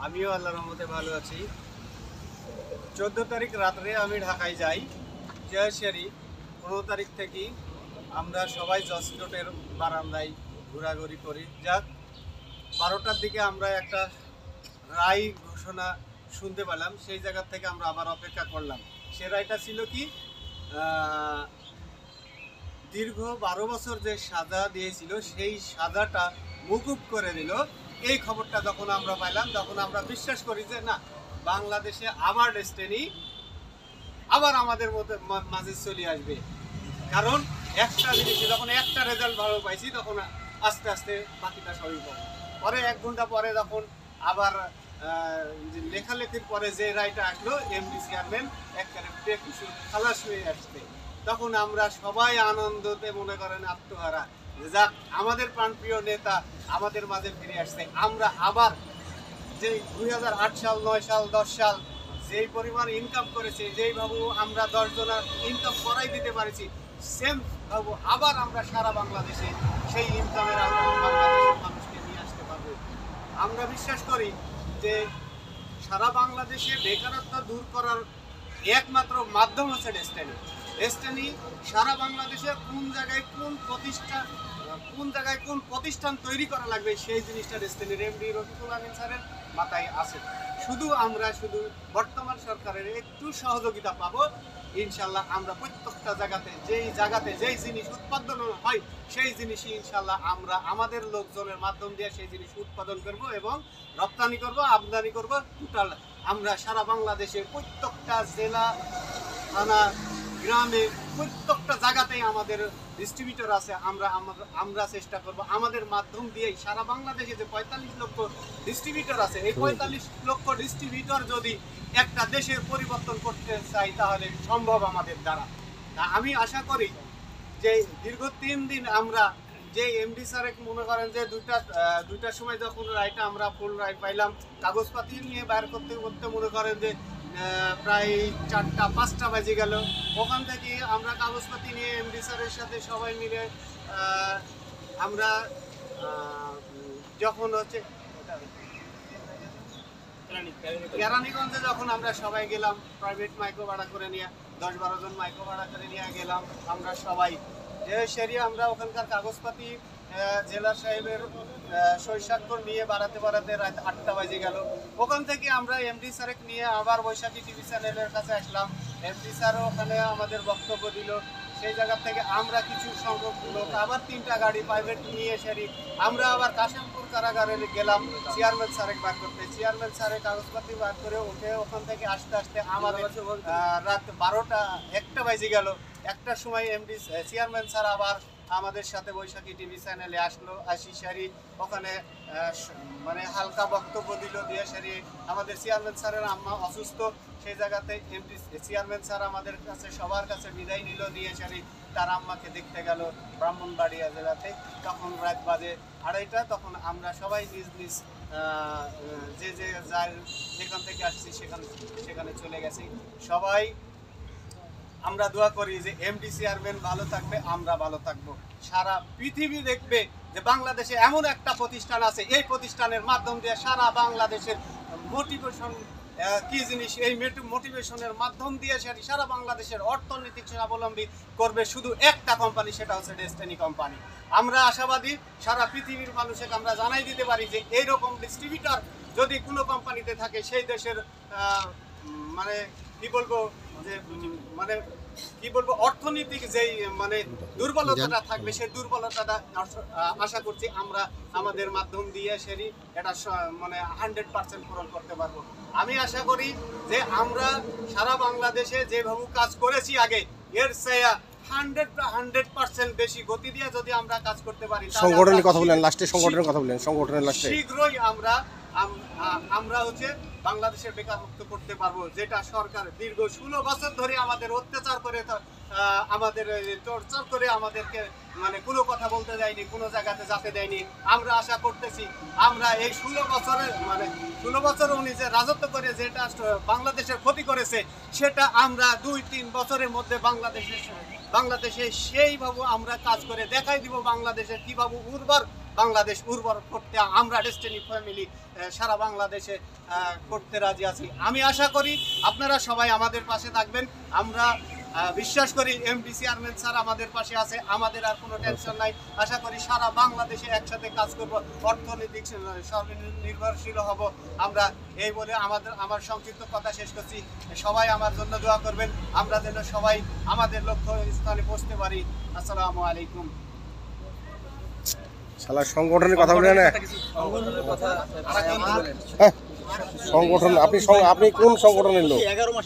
আমিও আল্লাহর রহমতে ভালো আছি। 14 তারিখ রাত্রে আমি ঢাকায় যাই। জয়শেরি 15 তারিখ থেকে আমরা সবাই জসরোডের বারান্দায় ঘোরাঘুরি করি। যাক 12টার দিকে আমরা একটা রায় ঘোষণা শুনতে পেলাম, সেই জায়গা থেকে আমরা আবার অপেক্ষা করলাম। সে রায়টা ছিল কি, দীর্ঘ 12 বছর যে সাজা দিয়েছিল সেই সাজাটা মকুব করে দিল। এই খবরটা যখন আমরা পাইলাম তখন আমরা বিশ্বাস করি যে না, বাংলাদেশে আবার ডেস্টিনি আবার আমাদের মধ্যে মাঝে চলে আসবে। কারণ একটা জিনিস, যখন একটা রেজাল্ট ভালো পাইছি তখন আস্তে আস্তে বাকিটা সবই পাবো। পরে 1 ঘন্টা পরে যখন আবার লেখালেখির পরে যে রায়টা আসলো, এমডি চেয়ারম্যান একবারে খালাস হয়ে আসছে, তখন আমরা সবাই আনন্দতে মনে করেন আত্মহারা। যাক, আমাদের প্রাণপ্রিয় নেতা আমাদের মাঝে ফিরে আসছে। আমরা আবার যে 2008 সাল, 9 সাল, 10 সাল যেই পরিমাণ ইনকাম করেছে, যেই ভাবু আমরা 10 জনের ইনকাম করাই দিতে পারেছি, সেম ভাবু আবার আমরা সারা বাংলাদেশে সেই ইনকামের বাংলাদেশের মানুষকে নিয়ে আসতে পারবো। আমরা বিশ্বাস করি যে সারা বাংলাদেশে বেকারত্ব দূর করার একমাত্র মাধ্যম হচ্ছে ডেস্টিনি। সারা বাংলাদেশে কোন জায়গায় কোন প্রতিষ্ঠান তৈরি করা লাগবে সেই জিনিসটা ডেস্টিনির এমডি রফিকুল আমিন স্যারের মাথায় আছে। আমরা শুধু বর্তমান সরকারের একটু সহযোগিতা পাবো, ইনশাল্লাহ আমরা প্রত্যেকটা জায়গাতে যেই জিনিস উৎপাদন হয় সেই জিনিসই ইনশাল্লাহ আমরা আমাদের লোকজনের মাধ্যম দিয়ে সেই জিনিস উৎপাদন করব এবং রপ্তানি করব, আমদানি করব। টোটাল আমরা সারা বাংলাদেশের প্রত্যেকটা জেলা, থানা, গ্রামে প্রত্যেকটা জায়গাতেই আমাদের ডিস্ট্রিবিউটর আছে। আমরা চেষ্টা করব আমাদের মাধ্যম দিয়েই সারা বাংলাদেশে যে 45 লক্ষ ডিস্ট্রিবিউটর আছে, এই 45 লক্ষ ডিস্ট্রিবিউটর যদি একটা দেশের পরিবর্তন করতে চাই তাহলে সম্ভব আমাদের দ্বারা। আমি আশা করি যে দীর্ঘ 3 দিন আমরা যে এমডি স্যারে মনে করেন যে দুইটার সময় যখন রায়টা আমরা ফুল রায় পাইলাম, কাগজপাতি নিয়ে বাইর করতে করতে মনে করেন যে প্রায় 4টা-5টা বাজে গেল। ওখান থেকে আমরা কাগজপাতি নিয়ে এমডি স্যারের সাথে সবাই মিলে আমরা যখন হচ্ছে কেরানীগঞ্জে যখন আমরা সবাই গেলাম, প্রাইভেট মাইক্রো ভাড়া করে নিয়ে 10-12 জন মাইক্রো ভাড়া করে নিয়ে গেলাম আমরা সবাই। যে সেরিয়ে আমরা ওখানকার কাগজপাতি জেলা সাহেবের সই স্বাক্ষর নিয়ে বাড়াতে রাত 8টা বাজে গেল। ওখান থেকে আমরা এমডি স্যারকে নিয়ে আবার বৈশাখী টিভি চ্যানেলের কাছে আসলাম। এমডি স্যারও ওখানে আমাদের বক্তব্য দিল। সেই জায়গা থেকে আমরা কিছু সংখ্যক লোক আবার 3টা গাড়ি প্রাইভেট নিয়ে সেরি আমরা আবার কাশিমপুর কারাগারে গেলাম চেয়ারম্যান স্যারকে বার করতে। চেয়ারম্যান স্যারের কাগজপাতি বার করে উঠে ওখান থেকে আসতে আসতে আমাদের রাত 1টা বাজে গেল। 1টার সময় এমডি চেয়ারম্যান স্যার আবার আমাদের সাথে বৈশাখী টিভি চ্যানেলে আসি সারি ওখানে মানে হালকা বক্তব্য দিল। দিয়ে সারি আমাদের চেয়ারম্যান স্যারের আম্মা অসুস্থ, সেই জায়গাতে এমডি চেয়ারম্যান স্যার আমাদের কাছে সবার কাছে বিদায় নিল। দিয়ে সারি তার আম্মাকে দেখতে গেল ব্রাহ্মণবাড়িয়া জেলাতে। তখন রাত বাজে 2:30। তখন আমরা সবাই নিজ নিজ যেখান থেকে আসছি সেখানে চলে গেছি। সবাই আমরা দোয়া করি যে এমডি চেয়ারম্যান ভালো থাকবে, আমরা ভালো থাকবো। সারা পৃথিবী দেখবে যে বাংলাদেশে এমন একটা প্রতিষ্ঠান আছে, এই প্রতিষ্ঠানের মাধ্যম দিয়ে সারা বাংলাদেশের মোটিভেশন কি জিনিস, এই মোটিভেশনের মাধ্যম দিয়ে সারা বাংলাদেশের অর্থনৈতিক স্বাবলম্বী করবে শুধু একটা কোম্পানি, সেটা হচ্ছে ডেস্টিনি কোম্পানি। আমরা আশাবাদী সারা পৃথিবীর মানুষকে আমরা জানাই দিতে পারি যে এইরকম ডিস্ট্রিবিউটর যদি কোনো কোম্পানিতে থাকে সেই দেশের মানে কি বলবো অর্থনৈতিক যেই মানে দুর্বলতাটা থাকবে, সেই দুর্বলতাটা আশা করছি আমরা আমাদের মাধ্যম দিয়ে সেরি এটা মানে 100% পূরণ করতে পারবো। আমি আশা করি যে আমরা সারা বাংলাদেশে যেভাবে কাজ করেছি আগে, এর চেয়ে 100% বেশি গতি দিয়ে যদি আমরা কাজ করতে পারি। সংগঠনের কথা বলেন, সংগঠনের লাস্টে শীঘ্রই আমরা হচ্ছে বাংলাদেশের বেকার মুক্ত করতে পারবো, যেটা সরকার দীর্ঘ 16 বছর ধরে আমাদের অত্যাচার করে আমাদের টর্চার করে আমাদেরকে মানে কোনো কথা বলতে দেয়নি, কোনো জায়গাতে যেতে দেয়নি। আমরা আশা করতেছি আমরা এই 16 বছর উনি যে রাজত্ব করে যেটা বাংলাদেশের ক্ষতি করেছে, সেটা আমরা 2-3 বছরের মধ্যে বাংলাদেশে সেইভাবে আমরা কাজ করে দেখাই দিব বাংলাদেশের কিভাবে উর্বর বাংলাদেশ উর্বর করতে আমরা ডেস্টিনি ফ্যামিলি সারা বাংলাদেশে করতে রাজি আছি। আমি আশা করি আপনারা সবাই আমাদের পাশে থাকবেন। আমরা বিশ্বাস করি এমডি চেয়ারম্যান স্যার আমাদের পাশে আছে, আমাদের আর কোনো টেনশন নাই। আশা করি সারা বাংলাদেশে একসাথে কাজ করব, অর্থনৈতিক স্বনির্ভরশীল হব আমরা। এই বলে আমার সংক্ষিপ্ত কথা শেষ করছি। সবাই আমার জন্য দোয়া করবেন, আমরা যেন সবাই আমাদের লক্ষ্য স্থানে পৌঁছতে পারি। আসসালামু আলাইকুম। শালা সংগঠনের কথা বলেন না। হ্যাঁ, সংগঠন আপনি কোন সংগঠনের লোক?